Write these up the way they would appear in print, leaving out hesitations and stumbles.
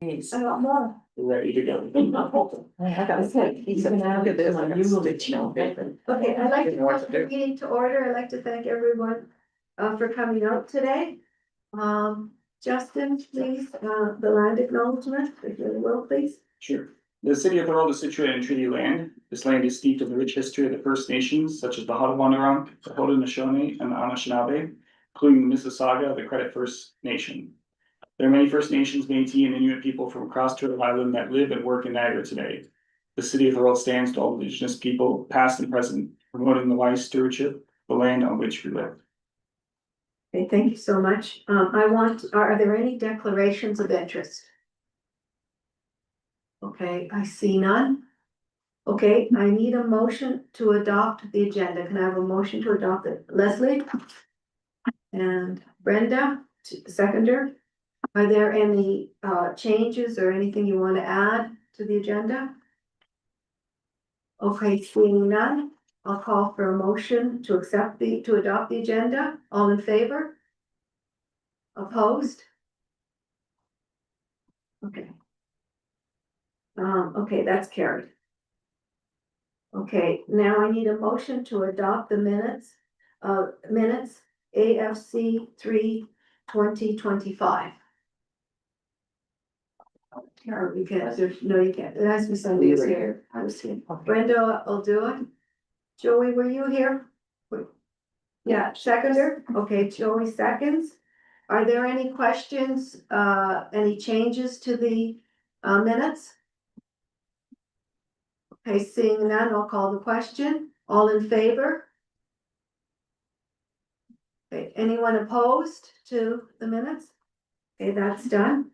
He's. I got more. Ready to go. I gotta say, he's a look at this. I got stitched on paper. Okay, I'd like to Didn't know what call to the do. meeting to order. I'd like to thank everyone for coming out today. Justin, please, the land acknowledgement, if you will, please. Sure. The city of Thorold is situated in treaty land. This land is steeped in the rich history of the First Nations, such as the Haudenosaunee, the Haudenosaunee, and the Anishinaabe, including the Mississauga, the Credit First Nation. There are many First Nations, Métis, and Inuit people from across Turtle Island that live and work in Niagara today. The city of Thorold stands to all Indigenous people, past and present, promoting the wise stewardship of the land on which we live. Okay, thank you so much. Are there any declarations of interest? Okay, I see none. Okay, I need a motion to adopt the agenda. Can I have a motion to adopt it? Leslie? And Brenda, seconder? Are there any changes or anything you want to add to the agenda? Okay, seeing none, I'll call for a motion to adopt the agenda. All in favor? Opposed? Okay. Okay, that's carried. Okay, now I need a motion to adopt the minutes AFC 3/2025. Or you can't, no, you can't. It has to be somebody who's here. I was here. Brenda will do it. Joey, were you here? Yeah, seconder. Okay, Joey seconds. Are there any questions, any changes to the minutes? Okay, seeing none, I'll call the question. All in favor? Okay, anyone opposed to the minutes? Okay, that's done.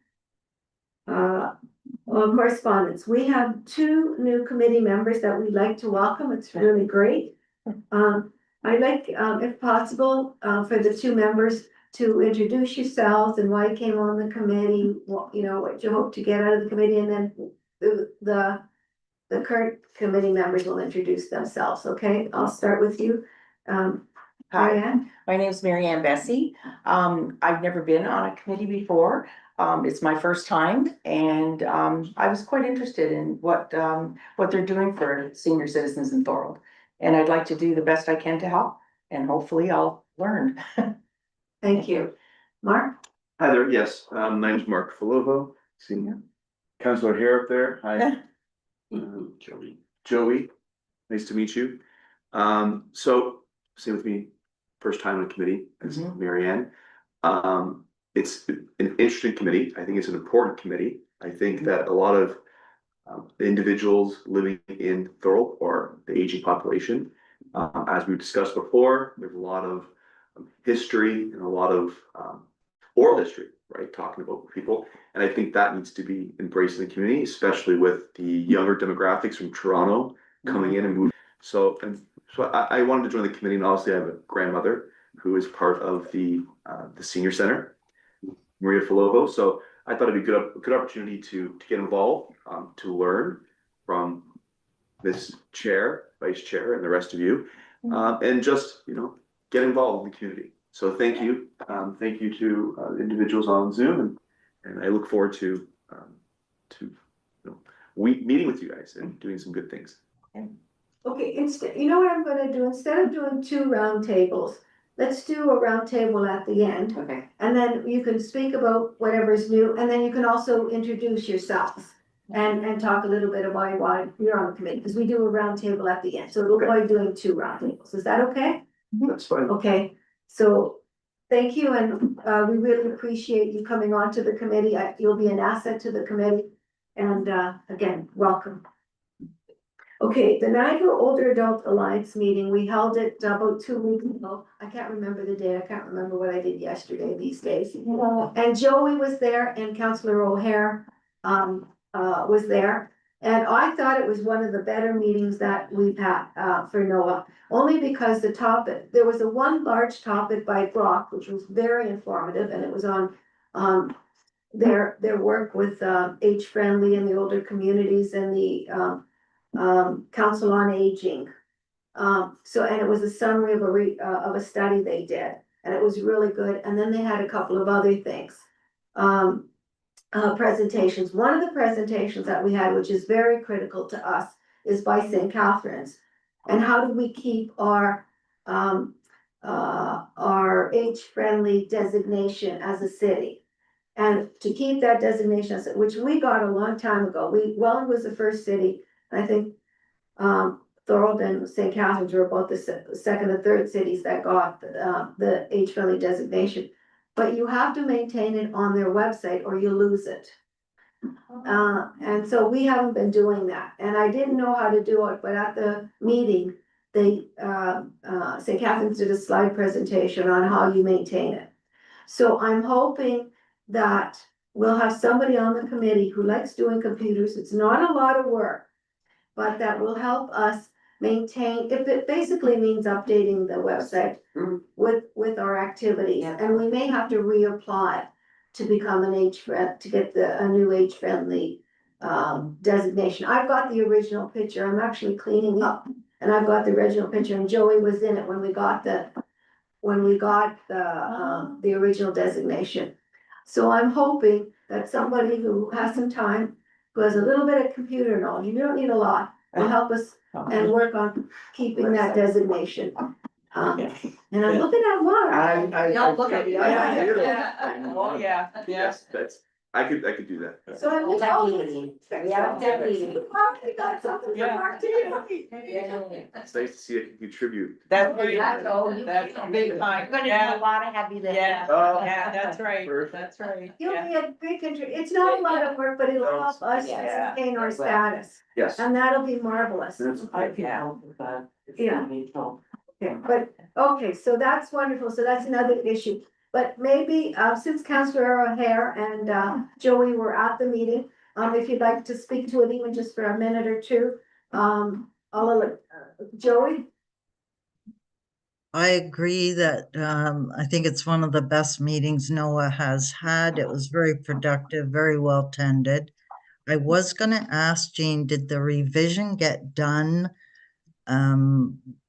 Correspondence. We have two new committee members that we'd like to welcome. It's really great. I'd like, if possible, for the two members to introduce yourselves and why you came on the committee, what you hope to get out of the committee, and then the current committee members will introduce themselves, okay? I'll start with you. Hi, Marianne? my name is Mary Ann Bessie. I've never been on a committee before. It's my first time, and I was quite interested in what they're doing for senior citizens in Thorold. And I'd like to do the best I can to help, and hopefully I'll learn. Thank you. Mark? Hi there, yes, my name's Mark Falovo, senior. Councilor Hare up there, hi. Joey, nice to meet you. So, same with me, first time on a committee, as Mary Ann. It's an interesting committee, I think it's an important committee. I think that a lot of the individuals living in Thorold or the aging population, as we've discussed before, there's a lot of history and a lot of oral history, right? Talking about people. And I think that needs to be embraced in the community, especially with the younger demographics from Toronto coming in and moving. So I wanted to join the committee, and obviously I have a grandmother who is part of the senior center, Maria Falovo. So I thought it'd be a good opportunity to get involved, to learn from this chair, vice chair, and the rest of you, and just, get involved in the community. So thank you. Thank you to individuals on Zoom, and I look forward to meeting with you guys and doing some good things. Okay, instead, you know what I'm gonna do? Instead of doing two round tables, let's do a round table at the end. Okay. And then you can speak about whatever's new, and then you can also introduce yourselves and talk a little bit about why you're on the committee, because we do a round table at the end. So we'll probably doing two round tables. Is that okay? That's fine. Okay, so thank you, and we really appreciate you coming on to the committee. You'll be an asset to the committee, and again, welcome. Okay, the Niagara Older Adult Alliance meeting, we held it about 2 weeks ago. I can't remember the day. I can't remember what I did yesterday these days. And Joey was there, and Councillor O'Hare was there. And I thought it was one of the better meetings that we've had for NOAA, only because there was one large topic by Brock, which was very informative, and it was on their work with age friendly and the older communities and the Council on Aging. And it was a summary of a study they did, and it was really good. And then they had a couple of other things. presentations. One of the presentations that we had, which is very critical to us, is by St. Catherine's. And how do we keep our age-friendly designation as a city? And to keep that designation, which we got a long time ago, Welland was the first city, I think, Thorold and St. Catharines were both the second and third cities that got the age-friendly designation. But you have to maintain it on their website or you lose it. And so we haven't been doing that, and I didn't know how to do it, but at the meeting, they, St. Catherine's did a slide presentation on how you maintain it. So I'm hoping that we'll have somebody on the committee who likes doing computers. It's not a lot of work, but that will help us maintain, if it basically means updating the website with our activities. And we may have to reapply to become to get a new age-friendly designation. I've got the original picture. I'm actually cleaning up, and I've got the original picture, and Joey was in it when we got the original designation. So I'm hoping that somebody who has some time, who has a little bit of computer knowledge, you don't need a lot, will help us and work on keeping that designation. And I'm looking at Laura. Don't look at me. Oh, yeah. Yes, I could do that. So I'm just, Definitely. we got something for Mark too. It's nice to see I can contribute. That's big time. Gonna do a lot of heavy lifting. Oh. Yeah, that's right, Perfect. that's right. You'll be a great it's not a lot of work, but it'll help us Yeah. maintain our status, Yes. and that'll be marvelous. I can help with that. Yeah. Okay, but, okay, so that's wonderful, so that's another issue. But maybe, since Councillor O'Hare and Joey were at the meeting, if you'd like to speak to it even just for a minute or two, Joey? I agree that I think it's one of the best meetings NOAA has had. It was very productive, very well tended. I was going to ask Jean, did the revision get done?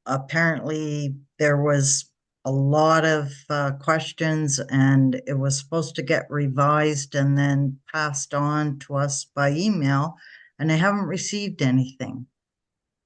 Apparently there was a lot of questions and it was supposed to get revised and then passed on to us by email, and I haven't received anything.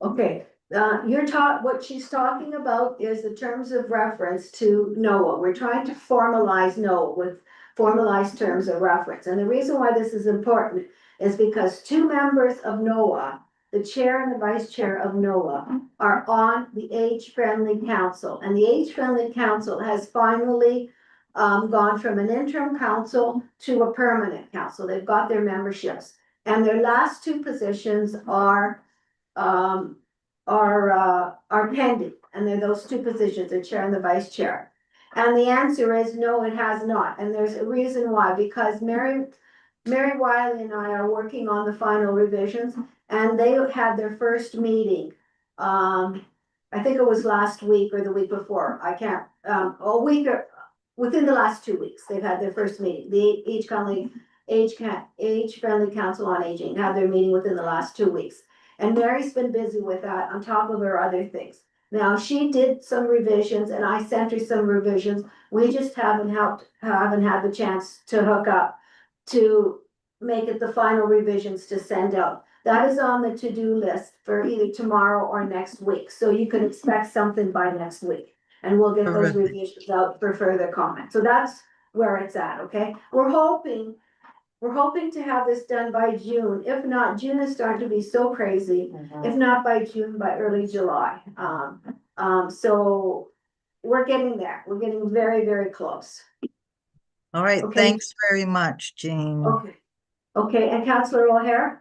Okay, what she's talking about is the terms of reference to NOAA. We're trying to formalize NOAA with formalized terms of reference. And the reason why this is important is because two members of NOAA, the chair and the vice chair of NOAA, are on the Age-Friendly Council. And the Age-Friendly Council has finally gone from an interim council to a permanent council. They've got their memberships. And their last two positions are pending, and they're those two positions, the chair and the vice chair. And the answer is no, it has not, and there's a reason why, because Mary Wiley and I are working on the final revisions, and they had their first meeting. I think it was last week or the week before, I can't, a week or within the last 2 weeks, they've had their first meeting. The Age-Friendly Council on Aging had their meeting within the last 2 weeks. And Mary's been busy with that on top of her other things. Now, she did some revisions and I sent her some revisions. We just haven't had the chance to hook up to make it the final revisions to send out. That is on the to-do list for either tomorrow or next week. So you can expect something by next week. And we'll get those Terrific. revisions out for further comment. So that's where it's at, okay? We're hoping to have this done by June. If not, June is starting to be so crazy. If not by June, by early July. So we're getting there. We're getting very, very close. All right, Okay. thanks very much, Jean. Okay. Okay, and Councillor O'Hare?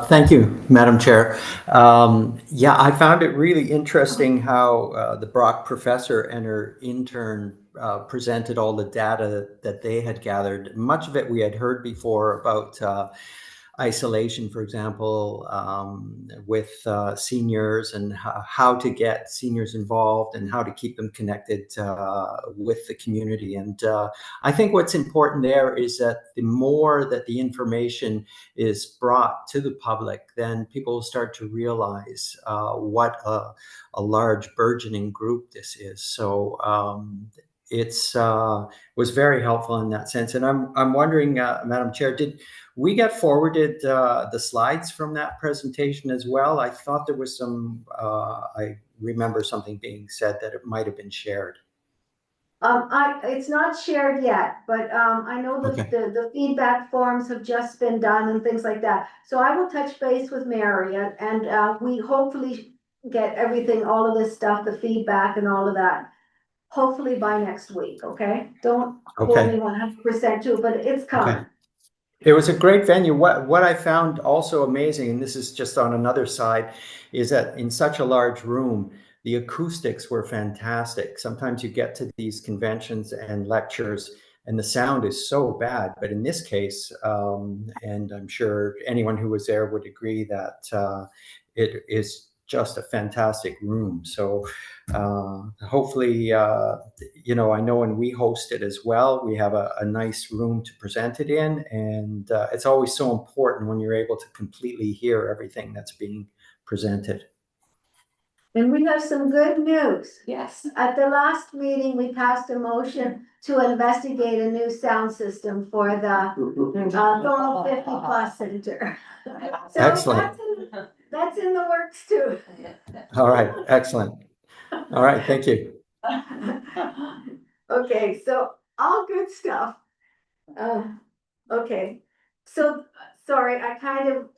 Thank you, Madam Chair. Yeah, I found it really interesting how the Brock professor and her intern presented all the data that they had gathered. Much of it we had heard before about isolation, for example, with seniors and how to get seniors involved and how to keep them connected with the community. And I think what's important there is that the more that the information is brought to the public, then people will start to realize what a large burgeoning group this is. So it's was very helpful in that sense. And I'm wondering, Madam Chair, did we get forwarded the slides from that presentation as well? I thought there was some. I remember something being said that it might have been shared. It's not shared yet, but, I know Okay. the feedback forms have just been done and things like that. So I will touch base with Mary and we hopefully get everything, all of this stuff, the feedback and all of that. Hopefully by next week, okay? Don't hold Okay. me 100% to it, but it's coming. It was a great venue. What I found also amazing, and this is just on another side, is that in such a large room, the acoustics were fantastic. Sometimes you get to these conventions and lectures and the sound is so bad, but in this case, and I'm sure anyone who was there would agree that it is just a fantastic room. So hopefully, I know when we host it as well, we have a nice room to present it in. And it's always so important when you're able to completely hear everything that's being presented. And we have some good news. Yes. At the last meeting, we passed a motion to investigate a new sound system for the Thornhill 50 Plus Center. So Excellent. that's in the works too. All right. Excellent. All right. Thank you. Okay, so all good stuff. Okay, so, sorry, the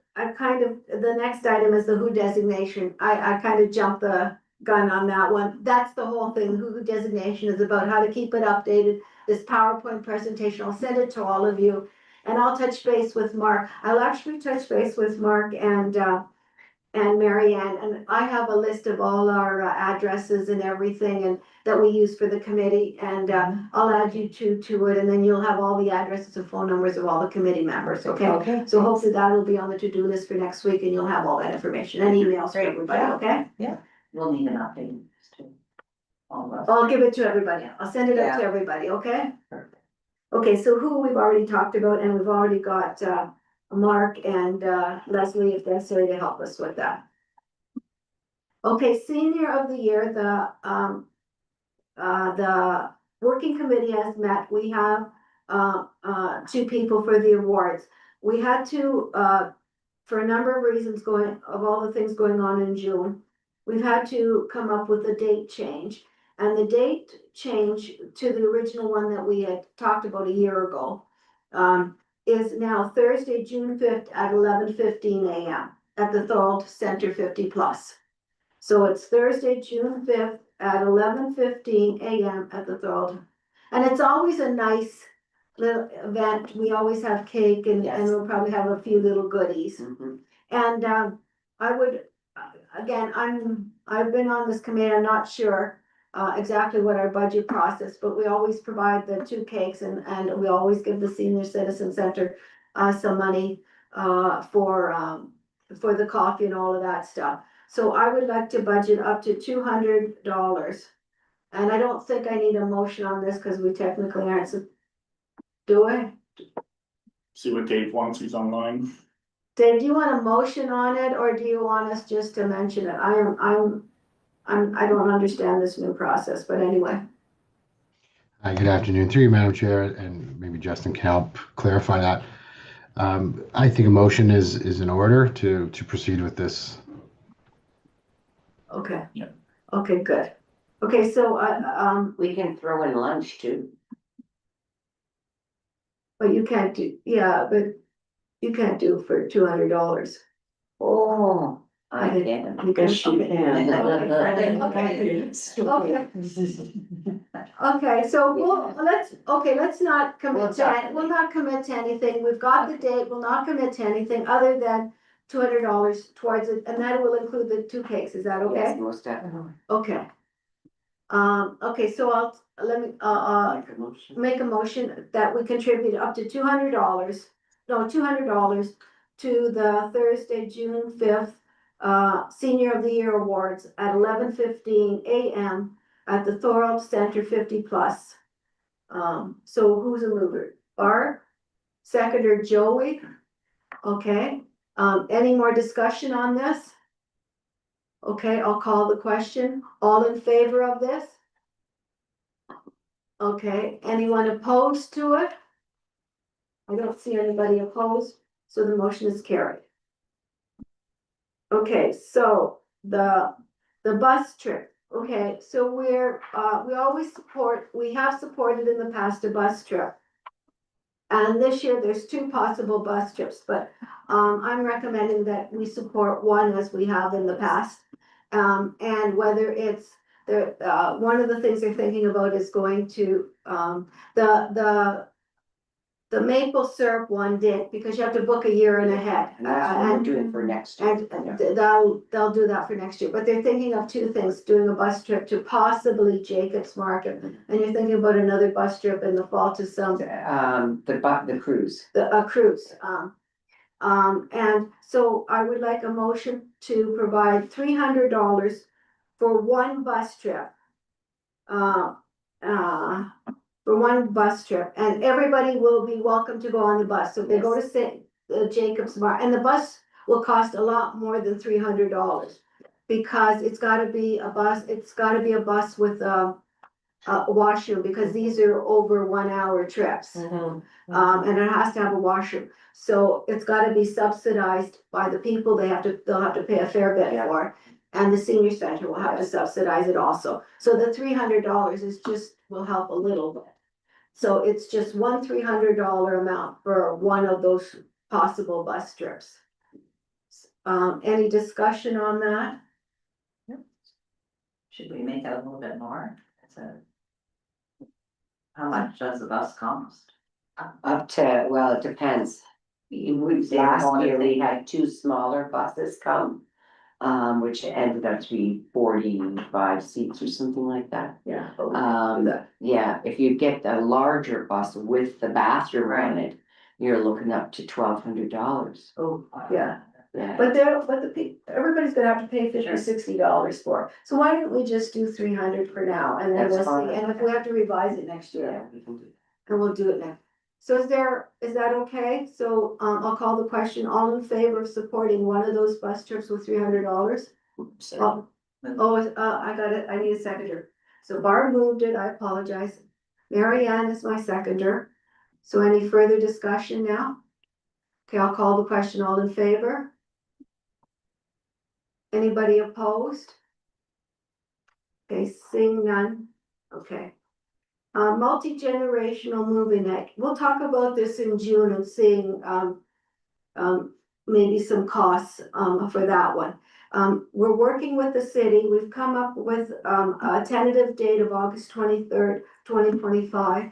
next item is the WHO designation. I kind of jumped the gun on that one. That's the whole thing. WHO designation is about how to keep it updated. This PowerPoint presentation, I'll send it to all of you. And I'll touch base with Mark. I'll actually touch base with Mark and Mary Ann, and I have a list of all our addresses and everything and that we use for the committee, and I'll add you to it, and then you'll have all the addresses and phone numbers of all the committee members, okay? Okay. So hopefully that will be on the to-do list for next week, and you'll have all that information and emails for Great, everybody, yeah. okay? We'll need an update too. All of us. I'll give it to everybody, I'll send it out to everybody, okay? Perfect. Okay, so who we've already talked about, and we've already got Mark and Leslie, if necessary, to help us with that. Okay, senior of the year, the working committee has met. We have two people for the awards. We had to, for a number of reasons of all the things going on in June, we've had to come up with a date change. And the date change to the original one that we had talked about a year ago is now Thursday, June 5th at 11:15 a.m. at the Thorold Center 50 Plus. So it's Thursday, June 5th at 11:15 a.m. at the Thorold. And it's always a nice little event. We always have cake and we'll probably have a few little goodies. And I would, again, I've been on this committee, I'm not sure exactly what our budget process, but we always provide the 2 cakes and we always give the Senior Citizen Center some money for the coffee and all of that stuff. So I would like to budget up to $200. And I don't think I need a motion on this because we technically aren't, do I? See what Dave wants, he's online. Dave, do you want a motion on it or do you want us just to mention it? I don't understand this new process, but anyway. Hi, good afternoon. Through you, Madam Chair, and maybe Justin can help clarify that. I think a motion is in order to proceed with this. Okay. Yeah. Okay, good. Okay, so, We can throw in lunch too. but you can't do, yeah, but you can't do for $200. Oh, I Okay. can. You can. Yes, you can. Okay. Okay, so let's not commit we'll not commit to anything. We've got the date, we'll not commit to anything other than $200 towards it, and that will include the 2 cakes. Is that okay? Yes, most definitely. Okay. Okay, so let me, make a motion that we contribute up to $200 to the Thursday, June 5th, Senior of the Year Awards at 11:15 a.m. at the Thorold Center 50 Plus. So who's a mover? Barb? Seconder Joey? Okay, any more discussion on this? Okay, I'll call the question. All in favor of this? Okay, anyone opposed to it? I don't see anybody opposed, so the motion is carried. Okay, so the bus trip, okay, so we always support, we have supported in the past a bus trip. And this year, there's two possible bus trips, but, I'm recommending that we support one as we have in the past. And whether it's, one of the things they're thinking about is going to, the maple syrup one did, because you have to book a year and ahead. And that's what we're doing for next year. And they'll do that for next year, but they're thinking of two things, doing a bus trip to possibly Jacob's Market. And you're thinking about another bus trip in the fall to some, The cruise. a cruise. And so I would like a motion to provide $300 for one bus trip. For one bus trip, and everybody will be welcome to go on the bus, so if they go to St. Jacob's Mar, and the bus will cost a lot more than $300. Because it's gotta be a bus, with a washroom, because these are over 1 hour trips. And it has to have a washroom, so it's gotta be subsidized by the people, they'll have to pay a fair bit for. And the senior center will have to subsidize it also, so the $300 will help a little bit. So it's just one $300 amount for one of those possible bus trips. Any discussion on that? Should we make it a little bit more? How much does the bus cost? Up to, well, it depends. Last year, we had two smaller buses come, which ended up to be 45 seats or something like that. Yeah. Yeah, if you get the larger bus with the bathroom on it, you're looking up to $1,200. Oh, yeah, Yeah, but everybody's gonna have to pay $50-$60 for it, so why don't we just do 300 for now, and then That's we'll fine. see, and if we have to revise it next yeah, year, we can do and we'll do it next. So is that okay? So, I'll call the question, all in favor of supporting one of those bus trips with $300? that. I got it, I need a seconder. So Barb moved it, I apologize. Mary Ann is my seconder. So any further discussion now? Okay, I'll call the question, all in favor? Anybody opposed? Okay, seeing none, okay. Multi-generational movie night, we'll talk about this in June and seeing, maybe some costs, for that one. We're working with the city, we've come up with, a tentative date of August 23rd, 2025.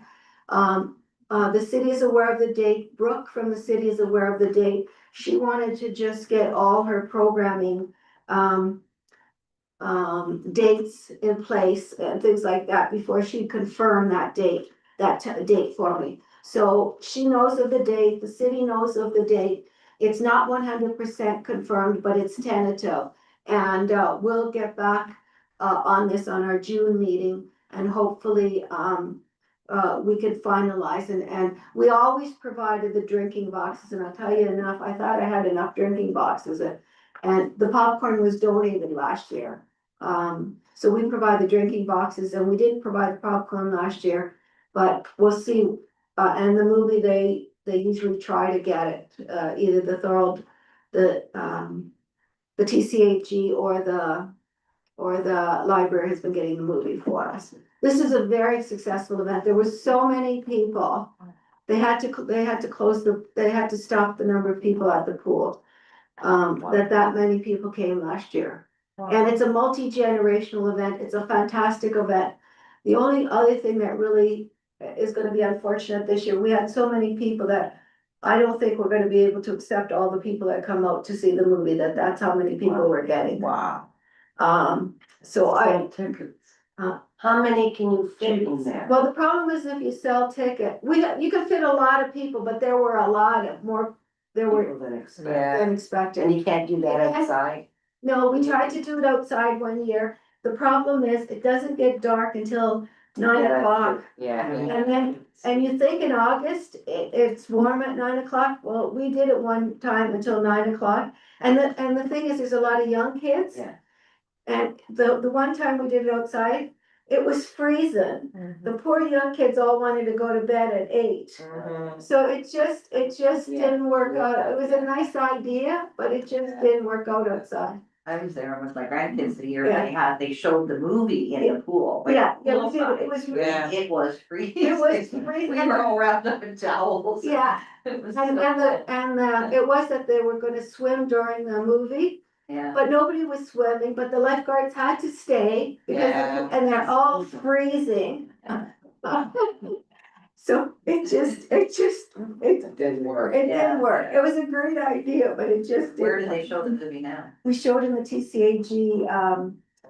The city is aware of the date, Brooke from the city is aware of the date. She wanted to just get all her programming, dates in place and things like that before she confirmed that date, date for me. So she knows of the date, the city knows of the date. It's not 100% confirmed, but it's tentative. And we'll get back on this on our June meeting, and hopefully we could finalize, and we always provided the drinking boxes, and I'll tell you enough, I thought I had enough drinking boxes, and the popcorn was donated last year. So we provide the drinking boxes, and we didn't provide popcorn last year, but we'll see. And the movie, they usually try to get it, either the TCHG or the library has been getting the movie for us. This is a very successful event. There were so many people. They had to stop the number of people at the pool. That many people came last year. And it's a multi-generational event. It's a fantastic event. The only other thing that really is gonna be unfortunate this year, we had so many people that I don't think we're gonna be able to accept all the people that come out to see the movie, that's how many people we're getting. Wow. So How many can you fit in there? well, the problem is if you sell ticket, you can fit a lot of people, but there were a lot of more, there were People than expect. than expected. And you can't do that outside? No, we tried to do it outside one year. The problem is it doesn't get dark until 9 o'clock. Yeah. And you think in August, it's warm at 9 o'clock. Well, we did it one time until 9 o'clock. And the thing is, there's a lot of young kids. Yeah. And the one time we did it outside, it was freezing. The poor young kids all wanted to go to bed at 8. So it just Yeah. didn't work out. It was a nice idea, but it just didn't work out outside. I was there with my grandkids the year Yeah. they showed the movie in the pool. like, Yeah, it was, poolside. it was, Yeah. It was freezing. it was freezing. We were all wrapped up in towels. Yeah, It was and, so and cold. the, and it was that they were gonna swim during the movie, Yeah. but nobody was swimming, but the lifeguards had to stay. Because, Yeah. and they're all freezing. So it Didn't work. didn't work. It was a great idea, but it just Where do didn't. they show the movie now? We showed in the TCAG,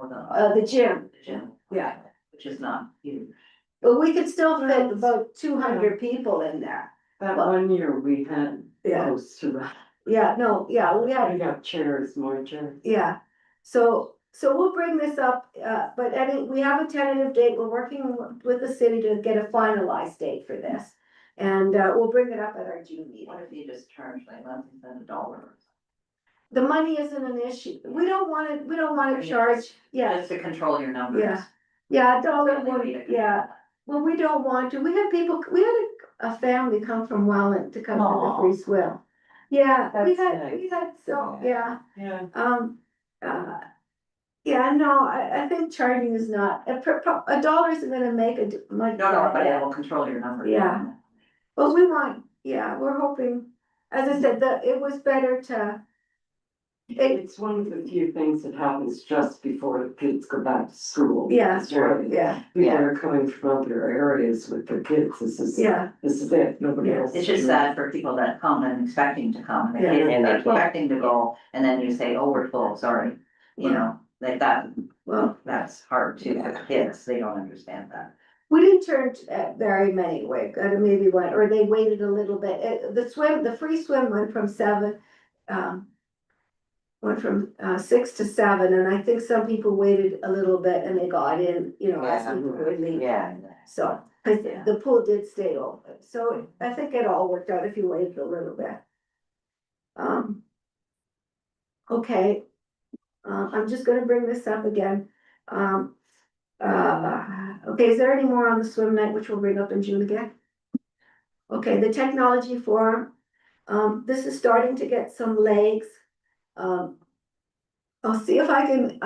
Or the the gym, gym? yeah. Which is not huge. But we could still fit about 200 people in there. That one year we had Yeah, close to that. yeah, no, yeah, we had, We got chairs, more chairs. yeah. So we'll bring this up, but we have a tentative date. We're working with the city to get a finalized date for this. And, we'll bring it up at our June meeting. What if you just charge like nothing than $1? The money isn't an issue. We don't wanna charge, yeah, Just to control your numbers. Yeah. yeah, dollar, Really one, need to yeah. Well, we don't want to. We had people, we had a family come from Welland to come to the Aw. free swim. Yeah, we That's had, nice. so, yeah. Yeah. Yeah, no, I think charging is not, a dollar isn't gonna make much. No, but it will control your numbers. Yeah. But we want, yeah, we're hoping, as I said, it was better to. It's one of the few things that happens just before the kids go back to school. Yeah, That's why yeah, people are coming from other areas with their kids. This is it, nobody Yeah. else. It's just sad for people that come and expecting to come, and the Yeah. kids And are they can't. expecting to go, and then you say, oh, we're full, sorry. You know, like that, well, that's hard too for the kids, they don't understand that. we didn't turn very many away, maybe one, or they waited a little bit. The free swim went from 7, went from 6 to 7, and I think some people waited a little bit and they got in, as Yeah. people were leaving. Yeah. So, cause the pool did stay open, so I think it all worked out if you waited a little bit. Okay. I'm just gonna bring this up again. Okay, is there any more on the swim night, which we'll bring up in June again? Okay, the technology forum, this is starting to get some legs. I'll see if I can,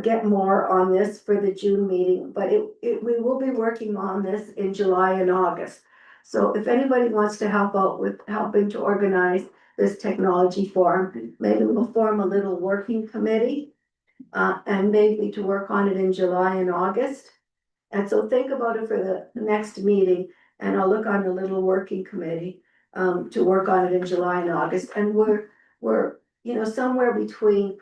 get more on this for the June meeting, but we will be working on this in July and August. So if anybody wants to help out with helping to organize this technology forum, maybe we'll form a little working committee. And maybe to work on it in July and August. And so think about it for the next meeting, and I'll look on the little working committee, to work on it in July and August, and we're, somewhere between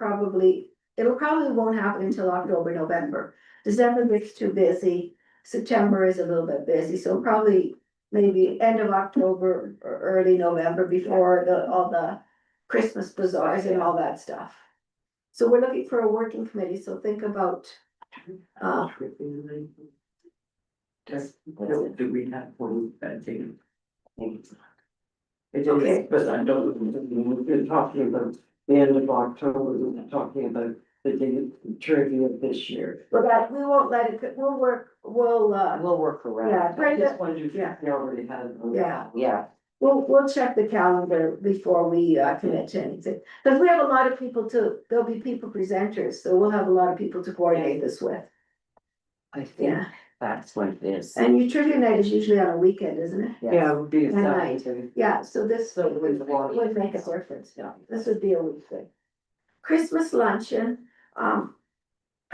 it'll probably won't happen until October, November. December gets too busy, September is a little bit busy, so probably maybe end of October or early November before all the Christmas bazaars and all that stuff. So we're looking for a working committee, so think about, Just, do we have one that thing? It Okay. is, but I don't, we've been talking about the end of October, we've been talking about the day trivia this year. well, that, we won't let it, we'll work around. Yeah, I Brenda, just wondered if yeah. we already had. one. Yeah. We'll check the calendar before we commit to anything, because we have a lot of people there'll be people presenters, so we'll have a lot of people to coordinate this with. I think Yeah, that's what it is. and your trivia night is usually on a weekend, isn't it? Yeah, it would be a And I- Saturday. Yeah, so this So it would want- would make a difference, yeah, this would be a week thing. Christmas luncheon, I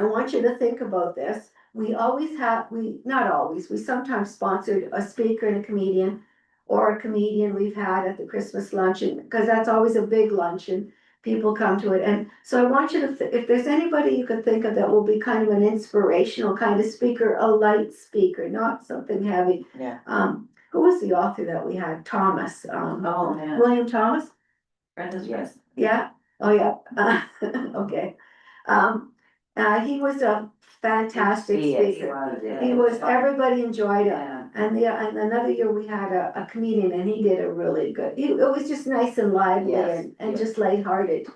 want you to think about this, not always, we sometimes sponsored a speaker and a comedian. Or a comedian we've had at the Christmas luncheon, because that's always a big luncheon, people come to it, and so I want you to, if there's anybody you could think of that will be kind of an inspirational kind of speaker, a light speaker, not something heavy. Yeah. Who was the author that we had, Thomas, Oh, yeah. William Thomas? Brenda's right. Yeah, oh yeah, okay. He was a fantastic speaker. He was, everybody enjoyed it. Yeah. And another year we had a comedian and he did a really good, it was just nice and lively Yes, and yes. just lighthearted.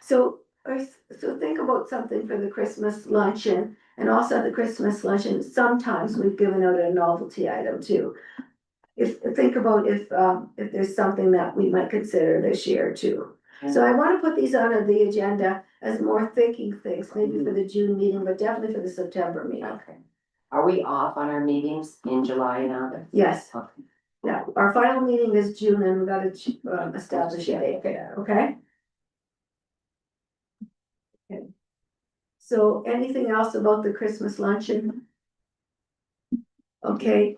So think about something for the Christmas luncheon, And also at the Christmas luncheon, sometimes we've given out a novelty item too. Think about if there's something that we might consider this year too. So I wanna put these on the agenda as more thinking things, maybe for the June meeting, but definitely for the September meeting. Okay. Are we off on our meetings in July and August? Yes, Okay. yeah, our final meeting is June and we gotta establish a date for that, okay? Okay. So anything else about the Christmas luncheon? Okay,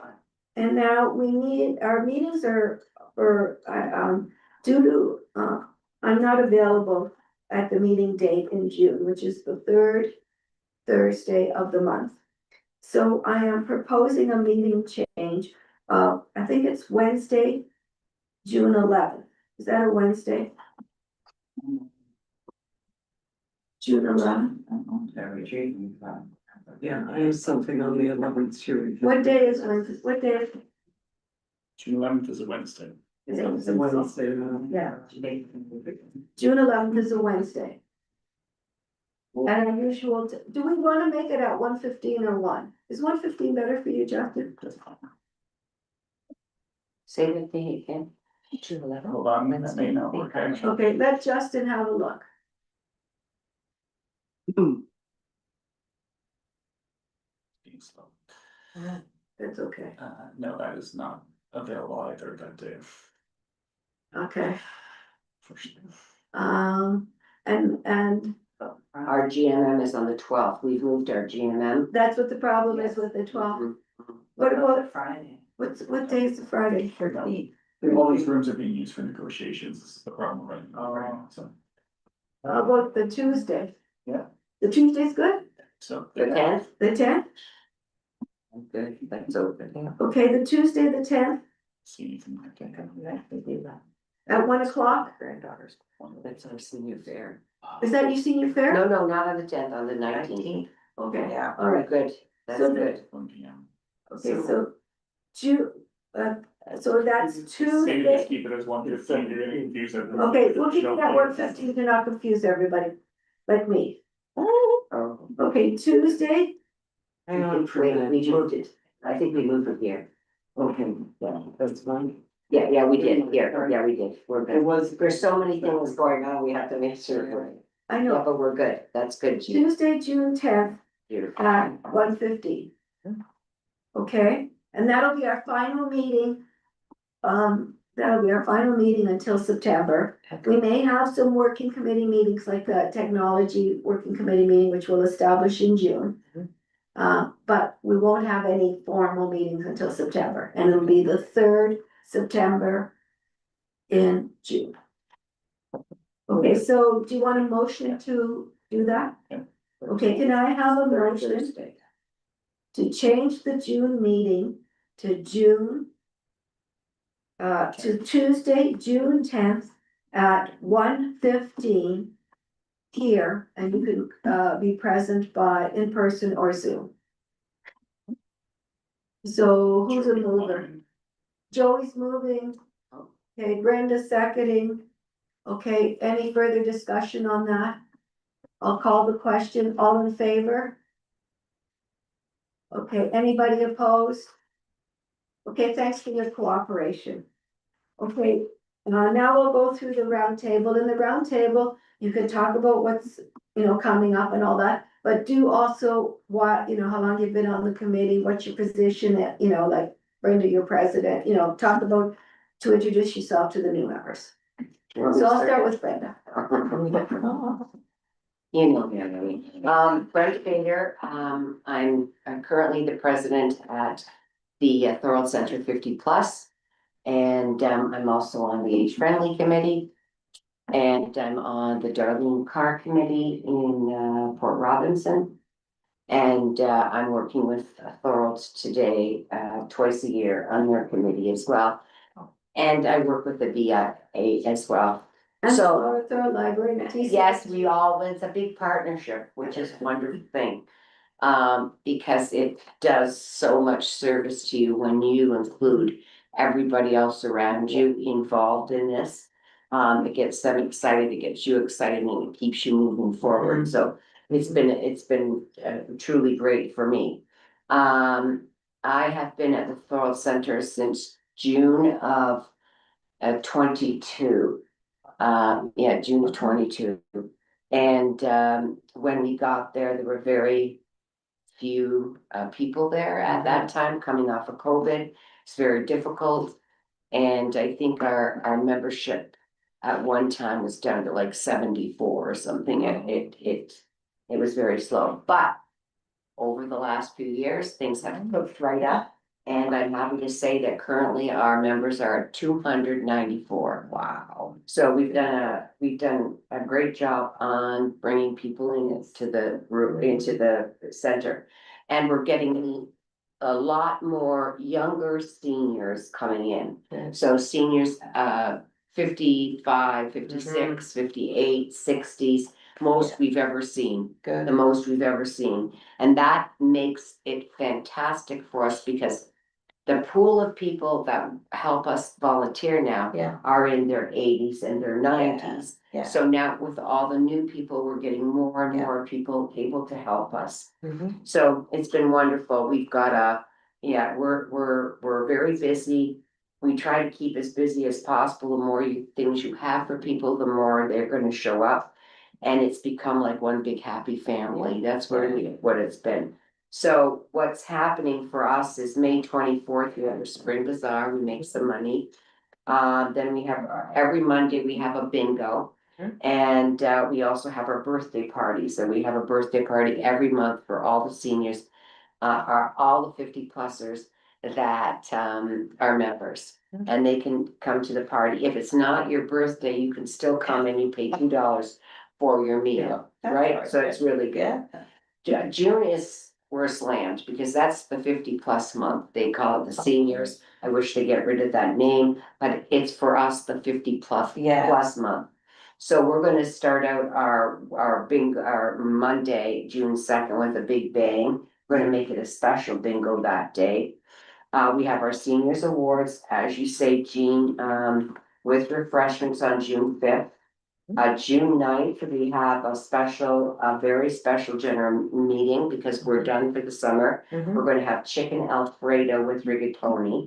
and now we need, our meetings are, due to, I'm not available at the meeting date in June, which is the third Thursday of the month. So I am proposing a meeting change, I think it's Wednesday, June 11th. Is that a Wednesday? June 11th. Yeah, I have something on the 11th too. What day is Wednesday? What day is? June 11th is a Wednesday. It's a Wednesday. Yeah. June 11th is a Wednesday. And our usual, do we wanna make it at 1:15 or 1? Is 1:15 better for you, Justin? Say the date again. June 11th. Hold on, that may not work actually. Okay, let Justin have a look. Being slow. That's okay. No, that is not available either that day. Okay, Unfortunately. and Our GMM is on the 12th. We've moved our GMM. that's what the problem is with the 12th. What about, Friday? what day is the Friday? All these rooms are being used for negotiations. This is the problem right now. So, How about the Tuesday? Yeah. The Tuesday's good? so. The 10th? The 10th? Good, that's open. Okay, the Tuesday, the 10th, See anything like that. at 1 o'clock? Granddaughter's, that's our senior fair. Is that your senior fair? No, no, not on the 10th, on the 19th. Okay, Yeah, all all right. right, good. That's So the- good. 1 p.m. Okay, so June, so that's Maybe just Tuesday. keep it as 1:15. You're gonna confuse everyone. Okay, we'll keep it at 1:15 to not confuse everybody, like me. Oh, Okay, Tuesday, Hang on for a wait, minute. we moved it. I think we moved it here. Okay, yeah, that's fine. Yeah, we did, yeah, we did. We're It good. was. There's so many things going on, we have to make sure. I Yeah, know, but we're good. That's good. Jean. Tuesday, June 10th Beautiful. at 1:15. Okay, and that'll be our final meeting. That'll be our final meeting until September. We may have some working committee meetings like the technology working committee meeting, which we'll establish in June. But we won't have any formal meetings until September, and it'll be the third September in June. Okay, so do you want a motion to do that? Yeah. Okay, can I have a motion to change the June meeting to to Tuesday, June 10th at 1:15 here, and you can be present in person or Zoom. So who's a mover? Joey's moving. Okay, Brenda's seconding. Okay, any further discussion on that? I'll call the question. All in favor? Okay, anybody opposed? Okay, thanks for your cooperation. Okay, now we'll go through the round table. In the round table, you can talk about what's, coming up and all that. But do also how long you've been on the committee, what's your position at, like Brenda, your president, talk about to introduce yourself to the new members. So I'll start with Brenda. You know me. Brenda Bader, I'm currently the president at the Thorold Center 50+. And I'm also on the Age Friendly Committee. And I'm on the Darlene Carr Committee in Port Robinson. And I'm working with Thorold today, twice a year on their committee as well. And I work with the BIA as well. And So, Thorold Library. and TCC. yes, it's a big partnership, which is a wonderful thing. Because it does so much service to you when you include everybody else around you involved in this. It gets them excited, it gets you excited, and it keeps you moving forward. So It's been truly great for me. I have been at the Thorold Center since June of 22. Yeah, June of 22. And when we got there, there were very few people there at that time coming off of COVID. It's very difficult. And I think our membership at one time was down to like 74 or something. It was very slow, but over the last few years, things have picked right up. And I'm happy to say that currently our members are at 294. Wow. So we've done a great job on bringing people into the center. And we're getting a lot more younger seniors coming in. So seniors, 55, 56, 58, 60s, most we've ever seen. Good. The most we've ever seen. And that makes it fantastic for us because the pool of people that help us volunteer now Yeah. are in their 80s and their 90s. Yeah. So now with all the new people, we're getting more and Yeah. more people able to help us. Mhm. So it's been wonderful. We've got we're very busy. We try to keep as busy as possible. The more things you have for people, the more they're gonna show up. And it's become like one big happy family. That's really what it's been. So what's happening for us is May 24th, we have a spring bazaar, we make some money. Then we have, every Monday, we have a bingo. And we also have our birthday parties, and we have a birthday party every month for all the seniors. All the 50-plussers that are members. And they can come to the party. If it's not your birthday, you can still come and you pay $2 for your meal, right? So it's really good. June is we're slammed because that's the 50+ month. They call it the seniors. I wish they get rid of that name, but it's for us the 50+ month. So we're gonna start out our Monday, June 2nd with a big bang. We're gonna make it a special bingo that day. We have our seniors awards, as you say, Jean, with refreshments on June 5th. June 9th, we have a very special general meeting because we're done for the summer. We're gonna have chicken Alfredo with rigatoni,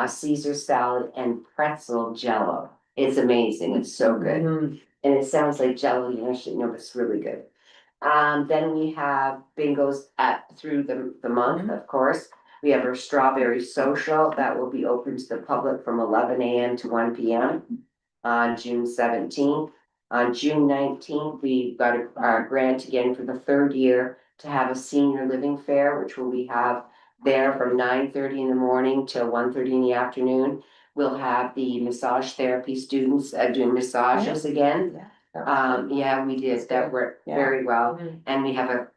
Caesar salad and pretzel jello. It's amazing, it's so good. And it sounds like jello, you know, but it's really good. Then we have bingos through the month, of course. We have our strawberry social that will be open to the public from 11 a.m. to 1 p.m. on June 17th. On June 19th, we've got our grant again for the third year to have a senior living fair, which we have there from 9:30 in the morning till 1:30 in the afternoon. We'll have the massage therapy students doing massages again. We did that work very well. And we have a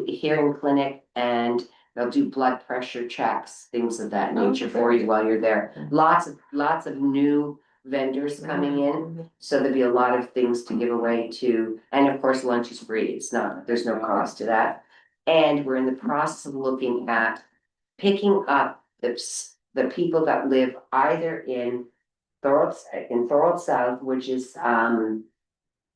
hearing clinic and they'll do blood pressure checks, things of that nature for you while you're there. Lots of new vendors coming in, so there'll be a lot of things to give away to, and of course lunch is free. There's no cost to that. And we're in the process of looking at picking up the people that live either in Thorold South, which is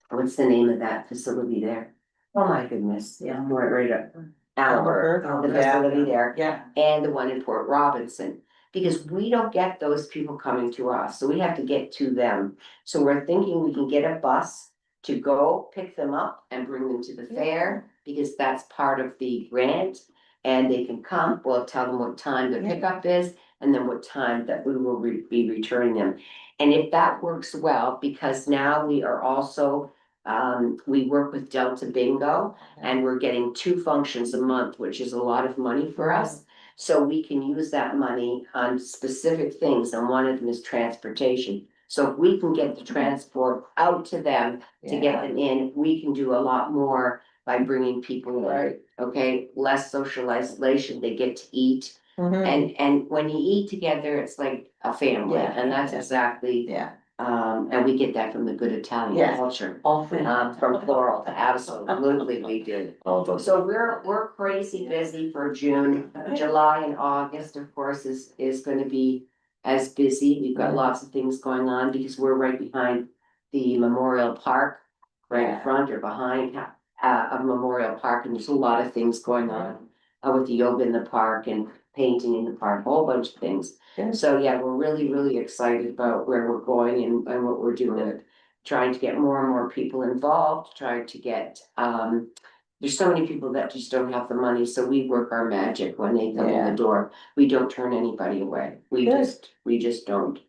what's the name of that facility there? Oh my goodness, right up Allenberg, the facility there, and the one in Port Robinson. Because we don't get those people coming to us, so we have to get to them. So we're thinking we can get a bus to go pick them up and bring them to the fair, because that's part of the grant. And they can come, we'll tell them what time the pickup is, and then what time that we will be returning them. And if that works well, because now we are also, we work with Delta Bingo, and we're getting 2 functions a month, which is a lot of money for us. So we can use that money on specific things, and one of them is transportation. So if we can get the transport out to them to get them in, we can do a lot more by bringing people in. Okay, less social isolation, they get to eat. And when you eat together, it's like a family, and that's exactly. And we get that from the good Italian culture. From Floral, absolutely we do. So we're crazy busy for June. July and August, of course, is gonna be as busy. We've got lots of things going on because we're right behind the Memorial Park, right in front or behind, of Memorial Park, and there's a lot of things going on. With the yoga in the park and painting in the park, a whole bunch of things. Good. So yeah, we're really, really excited about where we're going and what we're doing. Trying to get more and more people involved, trying to get, there's so many people that just don't have the money, so we work our magic when they come in Yeah. the door. We don't turn anybody away. Good. We just don't.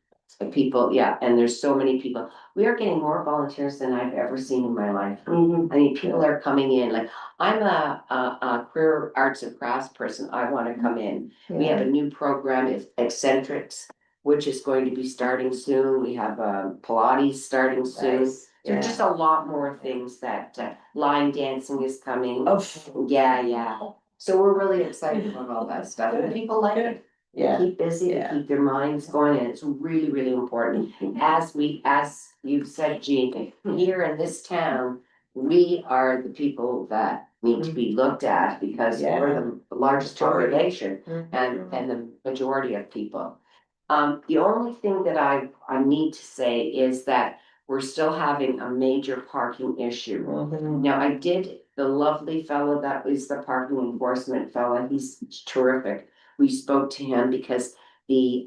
The people, yeah, and there's so many people. We are getting more volunteers than I've ever seen in my life. Mhm. I mean, people are coming in, like, I'm a career arts and crafts person, I wanna come in. We have a new program, it's Eccentrics, which is going to be starting soon. We have Pilates starting soon. Nice. There's just a lot more things that line dancing is coming. Oh. Yeah. So we're really excited about all that stuff, and people like it. They Yeah. keep busy, they Yeah. keep their minds going, and it's really, really important. As you've said, Jean, here in this town, we are the people that need to be looked at because we're the largest population and the majority of people. The only thing that I need to say is that we're still having a major parking issue. Now, the lovely fellow that is the parking enforcement fellow, he's terrific. We spoke to him because the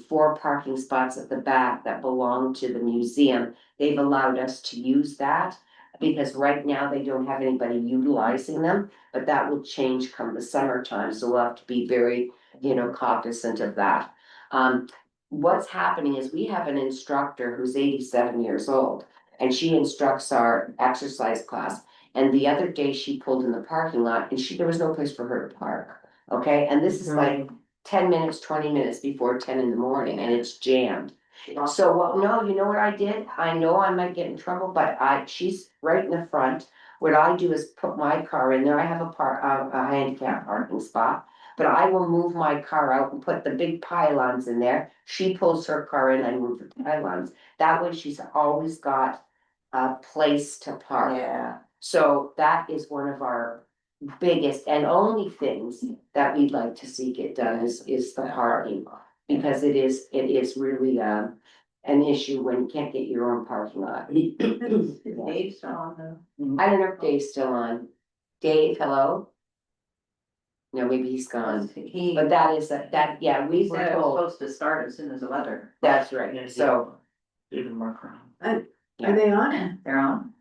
4 parking spots at the back that belong to the museum, they've allowed us to use that. Because right now they don't have anybody utilizing them, but that will change come the summertime, so we'll have to be very, cognizant of that. What's happening is we have an instructor who's 87 years old, and she instructs our exercise class. And the other day she pulled in the parking lot and there was no place for her to park, okay? And this is like 10 minutes, 20 minutes before 10 in the morning, and it's jammed. So, no, you know what I did? I know I might get in trouble, but she's right in the front. What I do is put my car in there. I have a handicap parking spot. But I will move my car out and put the big pylons in there. She pulls her car in, I move the pylons. That way she's always got a place to park. Yeah. So that is one of our biggest and only things that we'd like to see get done is the parking. Because it is really an issue when you can't get your own parking lot. Dave's on I don't know if Dave's still on. Dave, hello? No, maybe he's gone. He But that is, yeah, we were said it was told, supposed to start as soon as the weather. that's right, so. David Mark Brown. Are they on? They're on.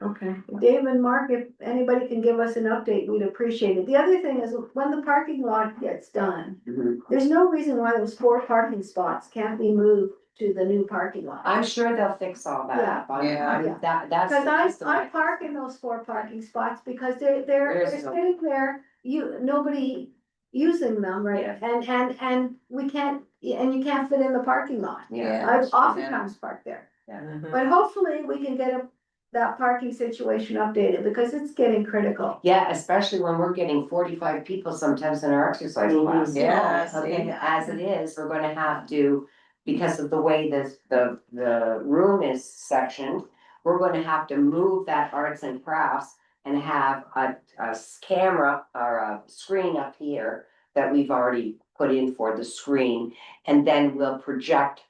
Okay, Dave and Mark, if anybody can give us an update, we'd appreciate it. The other thing is, when the parking lot gets done, Mhm. there's no reason why those 4 parking spots can't be moved to the new parking lot. I'm sure they'll fix all that. Yeah. That's. Cause the I way- park in those 4 parking spots because they're There's no- sitting there, nobody using them, right? Yeah. And we can't, and you can't fit in the parking lot. Yeah. I've oftentimes parked there, Mhm. but hopefully we can get that parking situation updated because it's getting critical. Yeah, especially when we're getting 45 people sometimes in our exercise class. Yeah, Okay, see. as it is, we're gonna have to, because of the way the room is sectioned, we're gonna have to move that arts and crafts and have a camera or a screen up here that we've already put in for the screen, and then we'll project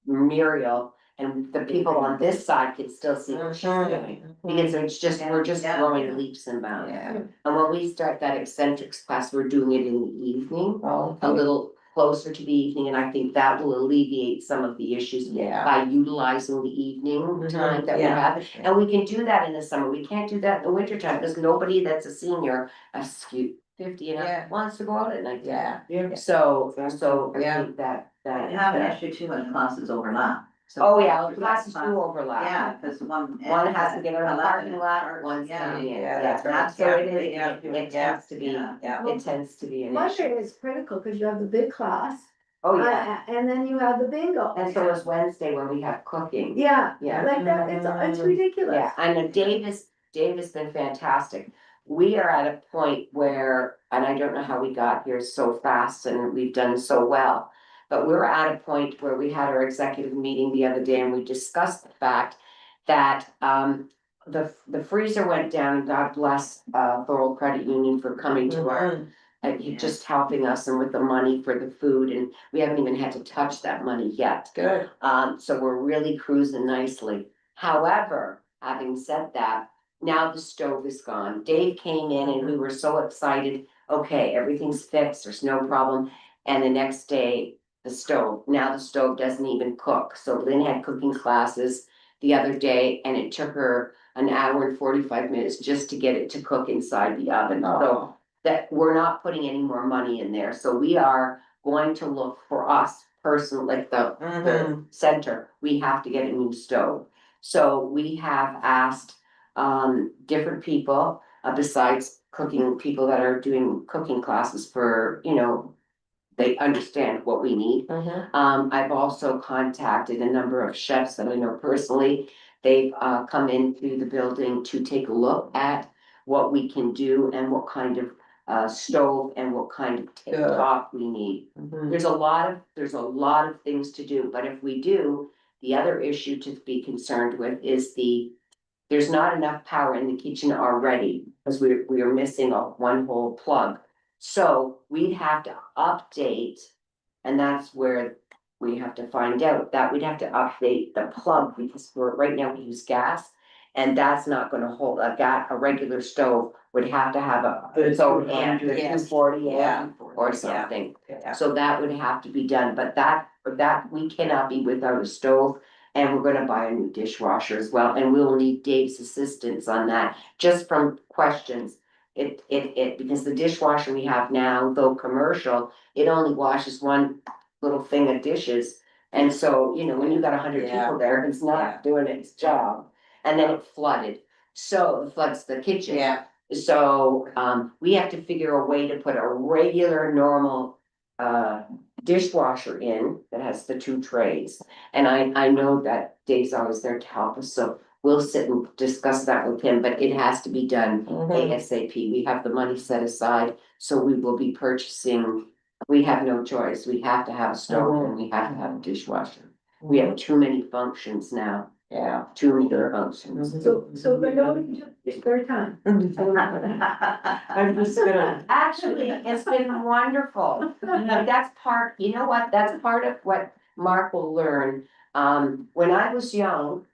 Muriel, and the people on this side can still see what she's doing. Because we're just Yeah. growing leaps and bounds. Yeah. And when we start that eccentrics class, we're doing it in the evening, Oh, a little closer to the evening, and I think that will alleviate some of the issues. Yeah. By utilizing the evening time that we Yeah. have, and we can do that in the summer, we can't do that in the winter time, because nobody that's a senior, 50 and Yeah. up, wants to go out at night. Yeah. So I Yeah. think that. I have an issue too when classes overlap. So Oh, yeah, classes do overlap. Yeah, because one. One has to get out of the 11 parking lot, starts, one's yeah. coming in, Yeah, that's right. yeah, so it is, Yeah. it tends to be, Yeah. it tends to be an issue. Monday is critical because you have the big class. Oh, yeah, And then you have the bingo. and so is Wednesday when we have cooking. Yeah, Yeah. like that, it's ridiculous. Yeah, and Dave has been fantastic. We are at a point where, and I don't know how we got here so fast and we've done so well. But we're at a point where we had our executive meeting the other day and we discussed the fact that the freezer went down, and God bless Thorold Credit Union for coming to our. Just helping us and with the money for the food, and we haven't even had to touch that money yet. Good. So we're really cruising nicely. However, having said that, now the stove is gone. Dave came in and we were so excited, okay, everything's fixed, there's no problem. And the next day, the stove doesn't even cook. So Lynn had cooking classes the other day and it took her an hour and 45 minutes just to get it to cook inside the oven. So that we're not putting any more money in there. So we are going to look for us personally, like the center, we have to get a new stove. So we have asked different people, besides cooking, people that are doing cooking classes for, you know, they understand what we need. I've also contacted a number of chefs that I know personally. They've come into the building to take a look at what we can do and what kind of stove and what kind of top we need. There's a lot of things to do, but if we do, the other issue to be concerned with is there's not enough power in the kitchen already, because we are missing one whole plug. So we'd have to update, and that's where we have to find out that we'd have to update the plug, because right now we use gas. And that's not gonna hold a regular stove would have to have its own amp, the 240 amp or something. So that would have to be done, but that we cannot be without a stove. And we're gonna buy a new dishwasher as well, and we'll need Dave's assistance on that, just from questions. Because the dishwasher we have now, though commercial, it only washes one little thing of dishes. And so, you know, when you got 100 people there, it's not doing its job. And then it flooded, so it floods the kitchen. So, we have to figure a way to put a regular, normal, dishwasher in that has the 2 trays. And I know that Dave's always there to help us, so we'll sit and discuss that with him, but it has to be done ASAP. We have the money set aside, so we will be purchasing. We have no choice, we have to have a stove and we have to have a dishwasher. We have too many functions now. Too many functions. So Linda, it's third time. I'm just gonna, Actually, it's been wonderful. But that's part, you know what, that's part of what Mark will learn. When I was young,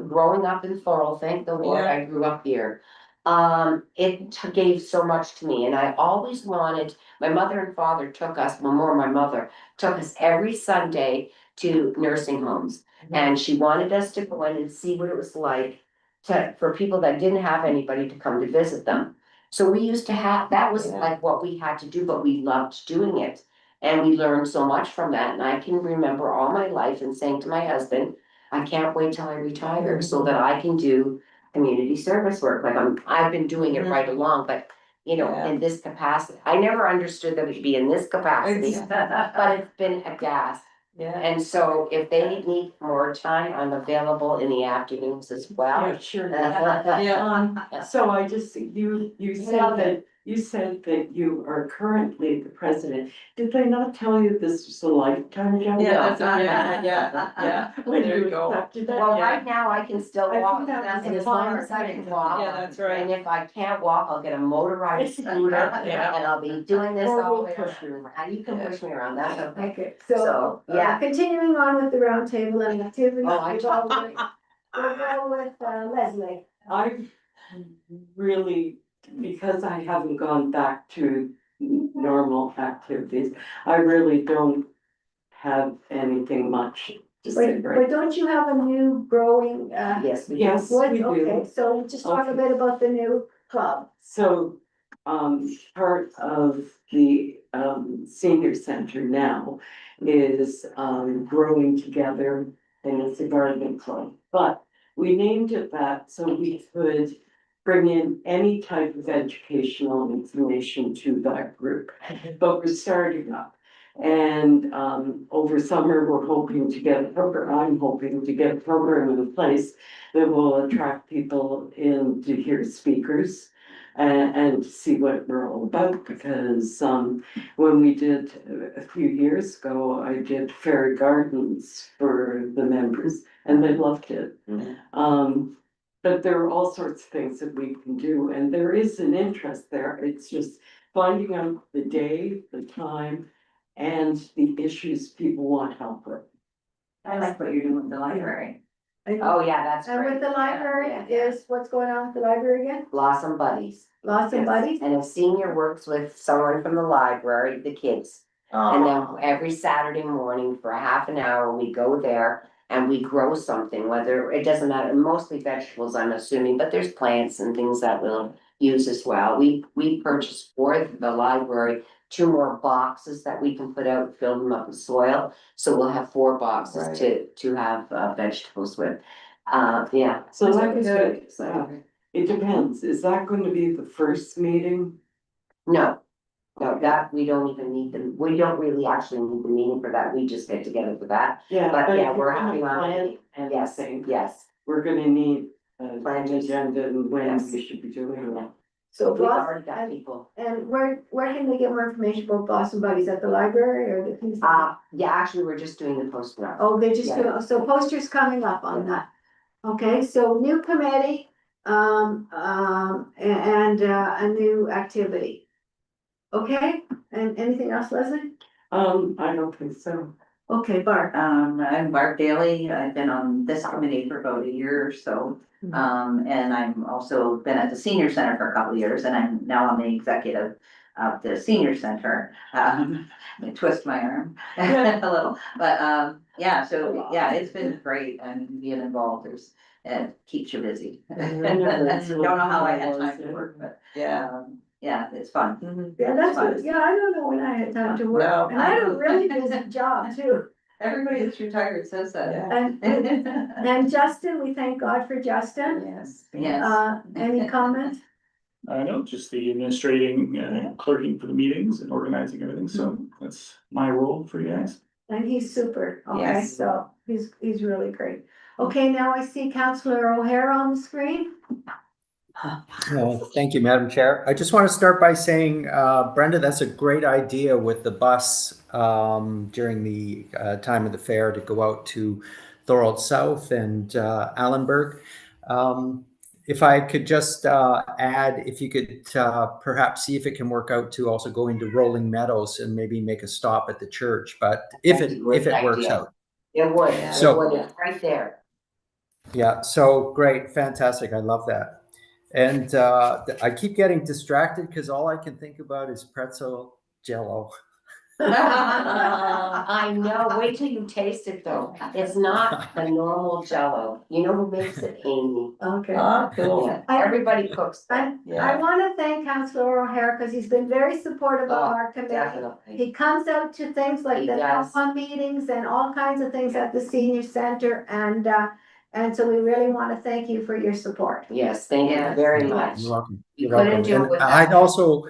growing up in Thorold, thank the Lord, I grew up here. It gave so much to me, and I always wanted, my mother and father took us, well, more my mother, took us every Sunday to nursing homes. And she wanted us to go in and see what it was like for people that didn't have anybody to come to visit them. So we used to have, that was like what we had to do, but we loved doing it. And we learned so much from that, and I can remember all my life and saying to my husband, I can't wait till I retire so that I can do community service work, like I've been doing it right along, but you know, in this capacity, I never understood that it'd be in this capacity, but it's been a gas. And so if they need more time, I'm available in the afternoons as well. yeah, sure. So I just, you said that you are currently the president. Did they not tell you this was a lifetime job? When There you you go. accepted that? Well, right now I can still I walk, think that was and a as long fine as I can thing. walk. Yeah, that's right. And if I can't walk, I'll get a motorized scooter, Yeah. and I'll be doing this Or all we'll the way push around. You can push me around, that's okay. Okay, So, so, yeah. continuing on with the roundtable and activities, Oh, I- we'll go with Leslie. I've really, because I haven't gone back to normal activities, I really don't have anything much to say right. But don't you have a new growing, Yes, we do. Yes, what, we okay, do. so just talk a Okay. bit about the new club. So, part of the, senior center now is, growing together, and it's a gardening club. But we named it that so we could bring in any type of educational information to that group. But we're starting up. And, over summer, we're hoping to get a program, I'm hoping to get a program in place that will attract people in to hear speakers and to see what we're all about, because when we did a few years ago, I did fairy gardens for the members and they loved it. But there are all sorts of things that we can do, and there is an interest there. It's just finding out the day, the time, and the issues people want help with. I like what you're doing with the library. Oh, yeah, that's And great. with the Yeah, library yeah, yeah. is, what's going on with the library again? Blossom Buddies. Lots of Yes. buddies? And a senior works with someone from the library, the kids. And then every Saturday morning for a half an hour, we go there and we grow something, whether, it doesn't matter, mostly vegetables, I'm assuming, but there's plants and things that we'll use as well. We purchased for the library 2 more boxes that we can put out, fill them up with soil. So we'll have 4 boxes Right. to have vegetables with. Yeah. So It's like I good. said, it depends. Is that going to be the first meeting? No, no, that, we don't even need them, we don't really actually need the meeting for that, we just get together for that. Yeah. But yeah, if we're gonna happy on plan it. And Yes, saying, yes. we're gonna need an Planters. agenda and when Yes. we should be doing it. So We've already got and, people. and where can they get more information about Blossom Buddies? At the library or the? Kingston? Yeah, actually, we're just doing the poster up. Oh, they're just Yeah. doing, so posters coming up on that. Okay, so new committee, and a new activity. Okay, and anything else, Leslie? I don't think so. Okay, Barb. I'm Barb Daly. I've been on this committee for about a year or so. And I'm also been at the senior center for a couple of years and I'm now on the executive of the senior center. I twist my arm a little, but, yeah, so, yeah, it's been great and being involved, it keeps you busy. Don't know how I had time to work, but, yeah, it's fun. Yeah, that's Fun. good. Yeah, I don't know when I had time to work. No, And I had a really busy job too. Everybody that's retired says that. And Justin, we thank God for Justin. Yes. Yes. Any comments? I know, just the administrating, clerking for the meetings and organizing everything, so that's my role for you guys. And he's super, okay, Yes. so he's really great. Okay, now I see Councillor O'Hara on the screen. Thank you, Madam Chair. I just want to start by saying, Brenda, that's a great idea with the bus during the time of the fair to go out to Thorold South and Allenburg. If I could just add, if you could perhaps see if it can work out to also go into Rolling Meadows and maybe make a stop at the church, but if it works out. It would, So- it's right there. Yeah, so great, fantastic. I love that. And I keep getting distracted because all I can think about is pretzel jello. I know, wait till you taste it though, it's not the normal Jello, you know who makes it? Amy. Okay. Yeah, everybody cooks that. I wanna thank Councillor O'Hara because he's been very supportive of our committee. Definitely. He comes out to things like He the does. fun meetings and all kinds of things at the senior center and so we really want to thank you for your support. Yes, thank you very much. You're welcome. You You're couldn't welcome. do it And without.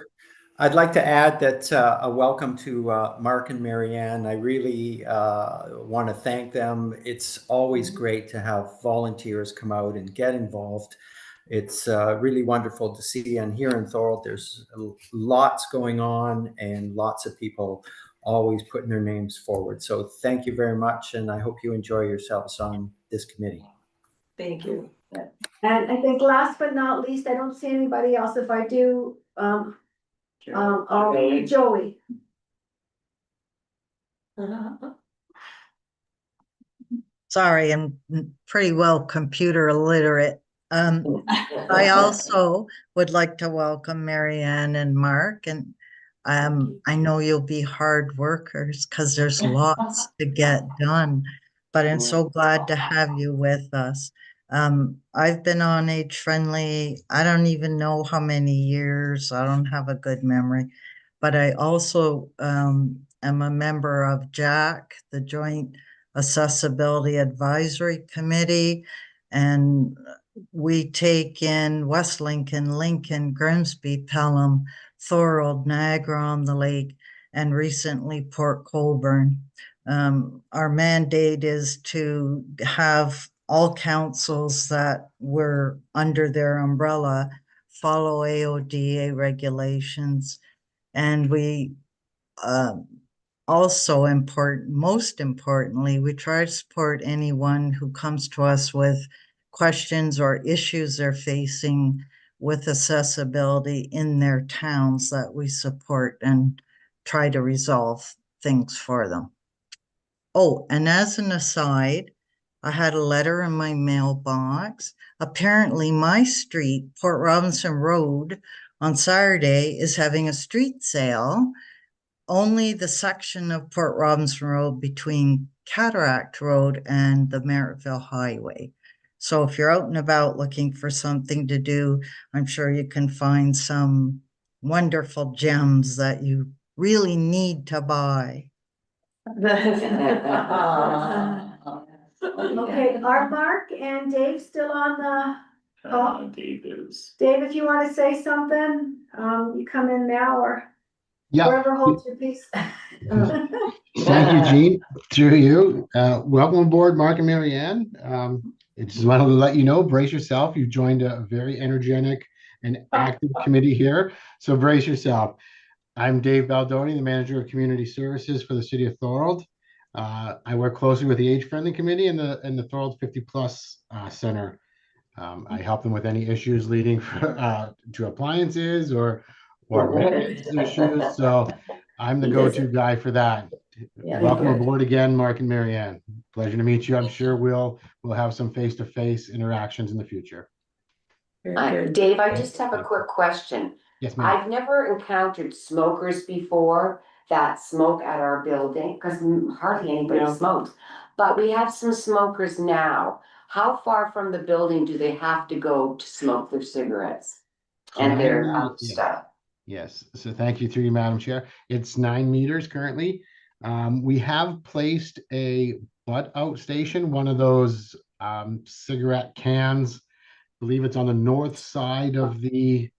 I'd like to add that a welcome to Mark and Marianne. I really want to thank them. It's always great to have volunteers come out and get involved. It's really wonderful to see. And here in Thorold, there's lots going on and lots of people always putting their names forward. So thank you very much. And I hope you enjoy yourselves on this committee. Thank you. And I think last but not least, I don't see anybody else. If I do, Joey. Sorry, I'm pretty well computer illiterate. I also would like to welcome Marianne and Mark, and I know you'll be hard workers because there's lots to get done, but I'm so glad to have you with us. I've been on Age Friendly, I don't even know how many years, I don't have a good memory, but I also am a member of JAC, the Joint Accessibility Advisory Committee, and we take in West Lincoln, Lincoln, Grimsby, Pelham, Thorold, Niagara-on-the-Lake, and recently Port Colborne. Our mandate is to have all councils that were under their umbrella follow AODA regulations. And we also most importantly, we try to support anyone who comes to us with questions or issues they're facing with accessibility in their towns that we support and try to resolve things for them. Oh, and as an aside, I had a letter in my mailbox. Apparently, my street, Port Robinson Road, on Saturday is having a street sale. Only the section of Port Robinson Road between Cataract Road and the Merrittville Highway. So if you're out and about looking for something to do, I'm sure you can find some wonderful gems that you really need to buy. Okay, are Mark and Dave still on the, Dave is. Dave, if you wanna say something, you come in now or Yeah, whoever holds your peace. thank you, Jean, through you. Welcome aboard, Mark and Mary Ann. Just wanted to let you know, brace yourself. You've joined a very energetic and active committee here, so brace yourself. I'm Dave Baldoni, the Manager of Community Services for the City of Thorold. I work closely with the Age Friendly Committee and the Thorold 50+ Center. I help them with any issues leading to appliances or maintenance issues. So I'm the go-to guy for that. Yeah, Welcome good. aboard again, Mark and Mary Ann. Pleasure to meet you. I'm sure we'll have some face-to-face interactions in the future. Dave, I just have a quick question. Yes, ma'am. I've never encountered smokers before that smoke at our building, because hardly anybody No. smokes. But we have some smokers now. How far from the building do they have to go to smoke their cigarettes and their Yeah. stuff? Yes, so thank you through you, Madam Chair. It's 9 meters currently. We have placed a butt out station, one of those cigarette cans. I believe it's on the north side of the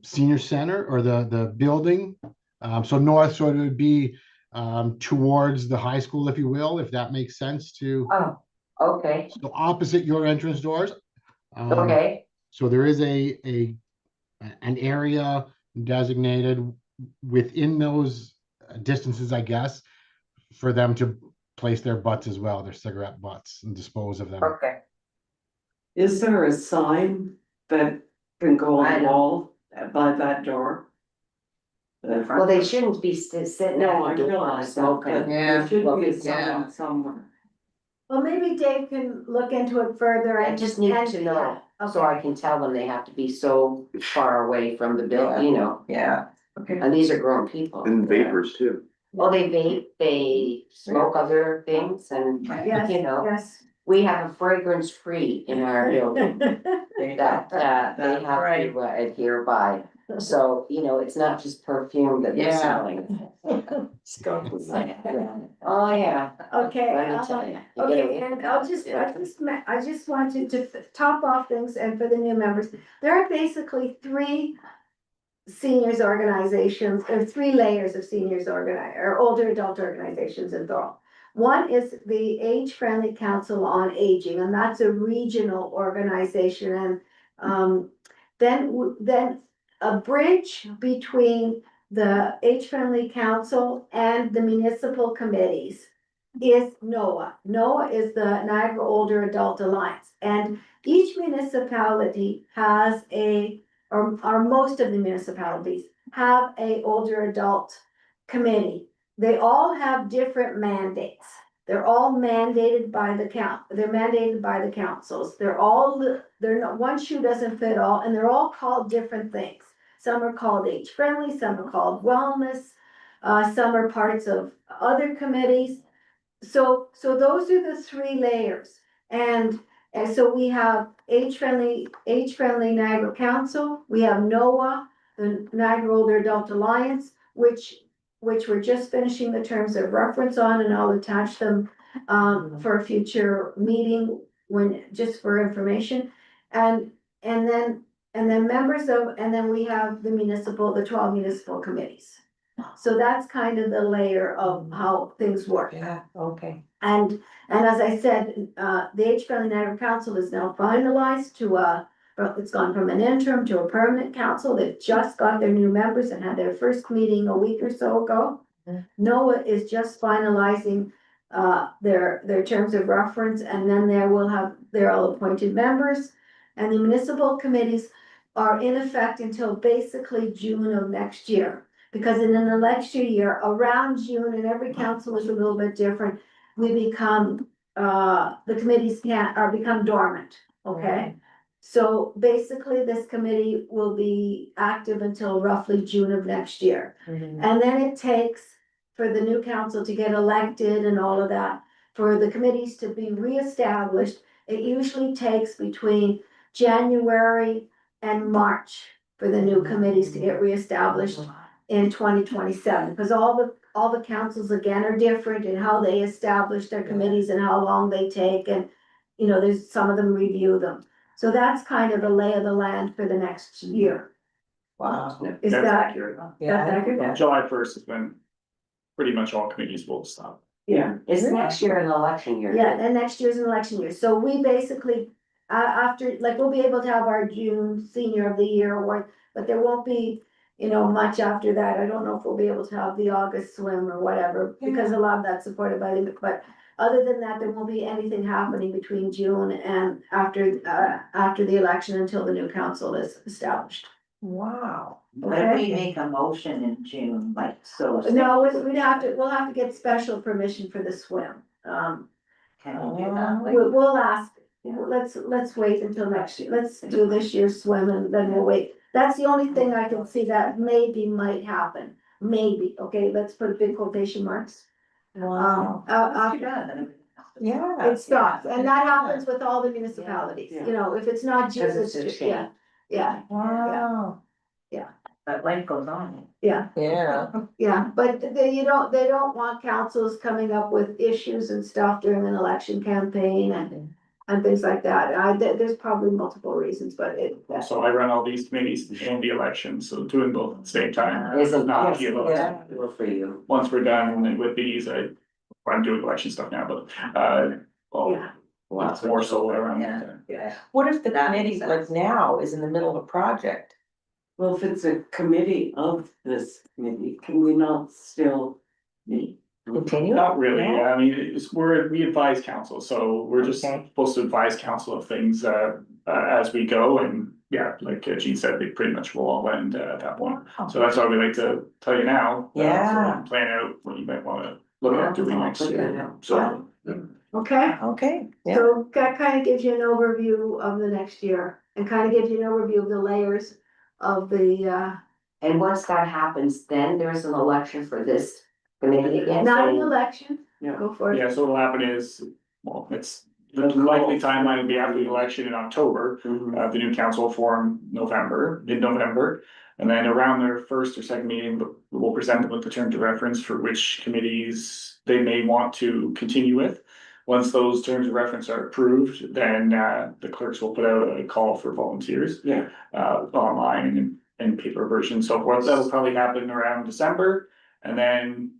senior center or the building. So north, so it would be towards the high school, if you will, if that makes sense to. Oh, okay, So opposite your entrance doors. okay, So there is an area designated within those distances, I guess, for them to place their butts as well, their cigarette butts, and dispose of them. okay. Is there a sign that can go I on the know. wall by that door? Well, they shouldn't be sitting No, I at the door realize that, smoking. but there should well, be a yeah. sign somewhere. Well, maybe Dave can look into it further. I just need and- to know, yeah, so I can tell them they have to be so far away from the building, you know, Yeah. Okay. and these are grown people. And vapors too. Well, they vape, they smoke other things, and, Yes, you know, yes. we have a fragrance free in our building that, they have right. to adhere by. So, you know, it's not just perfume that they're Yeah. selling. Skunk was like, Oh, yeah. Okay, Let me tell you. You okay, get away and from I just wanted to top off things and for the new members, there are basically three seniors organizations, or three layers of seniors or older adult organizations in Thorold. One is the Age Friendly Council on Aging, and that's a regional organization, and then a bridge between the Age Friendly Council and the municipal committees is NOAA. NOAA is the Niagara Older Adult Alliance, and each municipality has or most of the municipalities have a older adult committee. They all have different mandates. They're all mandated by they're mandated by the councils. They're not, one shoe doesn't fit all, and they're all called different things. Some are called age friendly, some are called wellness, some are parts of other committees. So those are the three layers. And so we have age friendly Niagara Council, we have NOAA, the Niagara Older Adult Alliance, which we're just finishing the terms of reference on, and I'll attach them for a future meeting just for information. And then members of, and then we have the 12 municipal committees. So that's kind of the layer of how things work. Yeah, okay. And as I said, the Age Friendly Niagara Council is now finalized it's gone from an interim to a permanent council. They've just got their new members and had their first meeting a week or so ago. NOAA is just finalizing their terms of reference, and then will have their all appointed members. And the municipal committees are in effect until basically June of next year. Because in an election year, around June, and every council is a little bit different, we become the committees are become dormant, okay? So basically, this committee will be active until roughly June of next year. And then it takes for the new council to get elected and all of that, for the committees to be reestablished. It usually takes between January and March for the new committees to get reestablished in 2027, because all the councils again are different in how they establish their committees and how long they take, and, you know, there's, some of them review them. So that's kind of the lay of the land for the next year. Wow. Is That's that, accurate. that's accurate? July first is when pretty much all committees will stop. Yeah. Is next year an election year? Yeah, and next year's an election year, so we basically, after, like, we'll be able to have our June senior of the year award, but there won't be, you know, much after that. I don't know if we'll be able to have the August swim or whatever, because a lot of that's supported by the, but other than that, there won't be anything happening between June and after the election until the new council is established. Wow. But if we make a motion in June, like, so. No, we'll have to get special permission for the swim. Can we do that? Like, We'll ask, let's wait until next year, let's do this year's swim and then we'll wait. That's the only thing I can see that maybe might happen, maybe, okay, let's put big quotation marks. Wow. that's too bad, then it- Yeah. It stops, and that happens with all the municipalities, Yeah. you know, if it's not June, Because it's it's a just, yeah, yeah, Wow. But life goes on. yeah. Yeah. Yeah, but they don't want councils coming up with issues and stuff during an election campaign and things like that. There's probably multiple reasons, but So I run all these committees and the elections, so doing both at the same time Is is it not possible? ideal. Yeah. Well, for you. Once we're done with these, I'm doing election stuff now, but, well, Yeah. it's more so around. Yeah. What if the That committee, makes like sense. now, is in the middle of a project? Well, if it's a committee of this committee, can we not still meet? Continue? Not really, No? yeah, I mean, we advise council, so we're just Okay. supposed to advise council of things, as we go, and yeah, like Jean said, they pretty much will all end at that point. So that's why we like to tell you now. So we Yeah. can plan out what you might wanna look at doing next year, so. Okay, Okay, yeah. so that kind of gives you an overview of the next year and kind of gives you an overview of the layers of the, And once that happens, then there's an election for this committee again. not an so- election, Yeah. go for it. Yeah, so what'll happen is, well, it's, the likely timeline will be after the election in October. Mhm. The new council will form mid-November. And then around their first or second meeting, we'll present them with the terms of reference for which committees they may want to continue with. Once those terms of reference are approved, then the clerks will put out a call for volunteers. Yeah. Online and paper version, so forth. That'll probably happen around December. And then,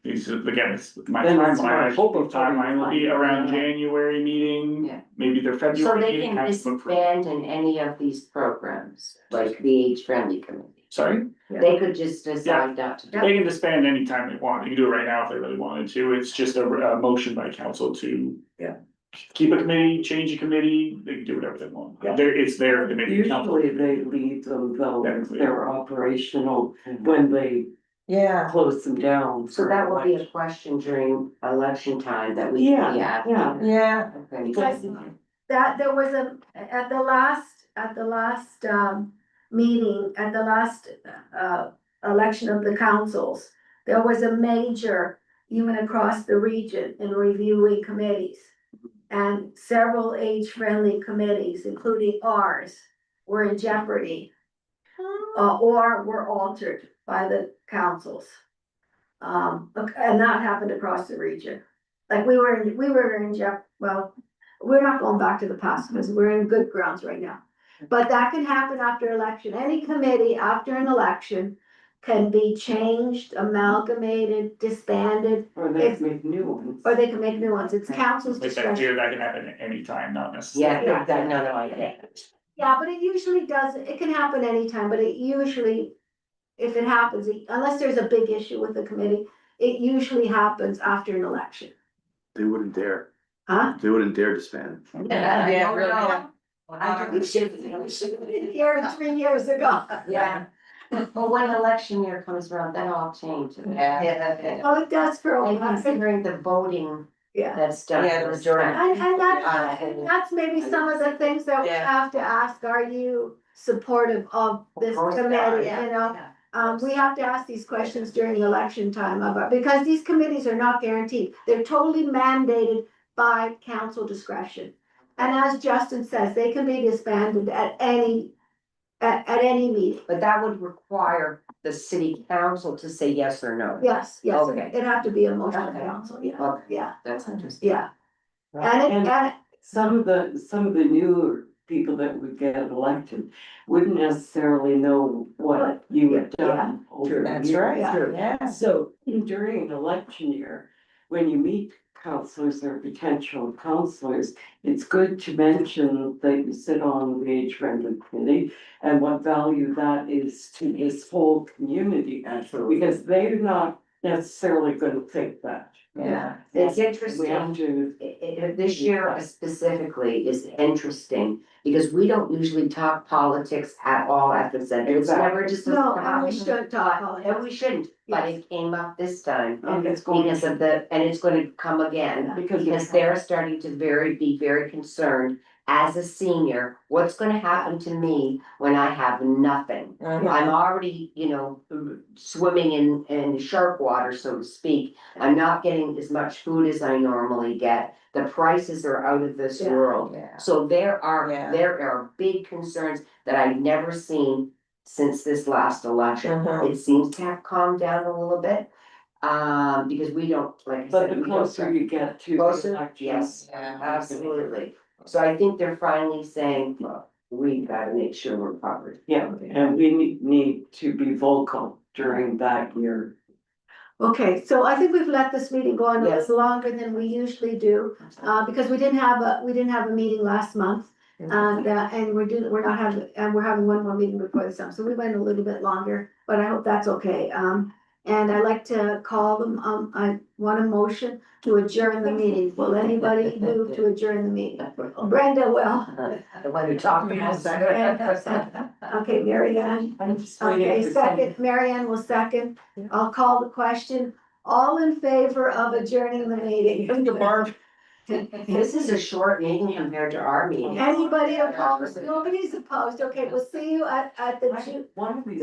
it's my Then it's timeline, I March hope of before you timeline will be find around out. January meeting, Yeah. maybe their So February they meeting. can has to look for- disband in any of these programs, like the age-friendly committee. Sorry? They could just decide not to do They it. can disband anytime they want, they can do it right now if they really wanted to, it's just a motion by council to. Yeah. Keep a committee, change a committee, they can do whatever they want, Yeah. it's their committee. council. Usually they leave them though, Yeah. if they're operational when they Yeah. close them down. So for that will be a election. question during election time that we can be Yeah, asking. Yeah. Okay. That there was at the last meeting, at the last election of the councils, there was a major, even across the region, in reviewing committees. And several age-friendly committees, including ours, were in jeopardy. Or were altered by the councils. And that happened across the region. Like we were in well, we're not going back to the past because we're in good grounds right now. But that can happen after election. Any committee after an election can be changed, amalgamated, disbanded, Or they can make new ones. or they can make new ones. It's council's Like that discretion. here, that can happen at any time, not necessarily. Yeah, that, no, I get it. Yeah, but it usually does, it can happen anytime, but it usually, if it happens, unless there's a big issue with the committee, it usually happens after an election. They wouldn't dare, Huh? they wouldn't dare disband. Yeah, really, yeah. We should have been here 3 years ago. Yeah. Well, when election year comes around, then I'll change it. Yeah. Oh, it does for a And while. considering the voting Yeah. That's done. Yeah, the majority. And that's maybe some of the things that we Yeah. have to ask, are you supportive of this course they are, committee, yeah, you know? We have to ask these questions during election time about, because these committees are not guaranteed. They're totally mandated by council discretion. And as Justin says, they can be disbanded at any meeting. But that would require the city council to say yes or no. Yes, yes, Okay. it'd have to be a motion of Okay. council, yeah, Okay. yeah, That's interesting. yeah. And Some of the newer people that would get elected wouldn't necessarily know what you had done over the That's years. right, Yeah. yeah. So during an election year, when you meet counselors or potential counselors, it's good to mention that you sit on the age friendly committee and what value that is to this whole community. Absolutely. Because they're not necessarily gonna think that. Yeah. It's We interesting. have to, This year specifically is interesting because we don't usually talk politics at all at the center. It's never just. no, and we should talk about And it. we shouldn't, but Yes. it came up this time. and it's going Because to, of and it's gonna come again, because they're starting to be very concerned. As a senior, what's gonna happen to me when I have nothing? I'm already, swimming in shark water, so to speak. I'm not getting as much food as I normally get. The prices are out of this Yeah. world. Yeah. So there Yeah. are big concerns that I've never seen since this last election. Mhm. It seems to have calmed down a little bit. Because we don't, like I but said, the we don't. closer you get to the Closer, election. yes, Yeah. absolutely. So I think they're finally saying, look, we gotta make sure we're covered. Yeah, and we need to be vocal during that year. Okay, so I think we've let this meeting go on a Yes. little longer than we usually do, because we didn't have a meeting last month. And we're having one more meeting before the summer, so we went a little bit longer, but I hope that's okay. And I'd like to call them, I want a motion to adjourn the meeting. Will anybody move to adjourn the meeting? Brenda will. The one who talked the most. Okay, Mary Ann. I'm just waiting Okay, for second, Mary Ann will second. I'll call the question. All in favor of adjourning the meeting? This is a short meeting compared to our meeting. Anybody opposed? Nobody's opposed. Okay, we'll see you at the June. One of these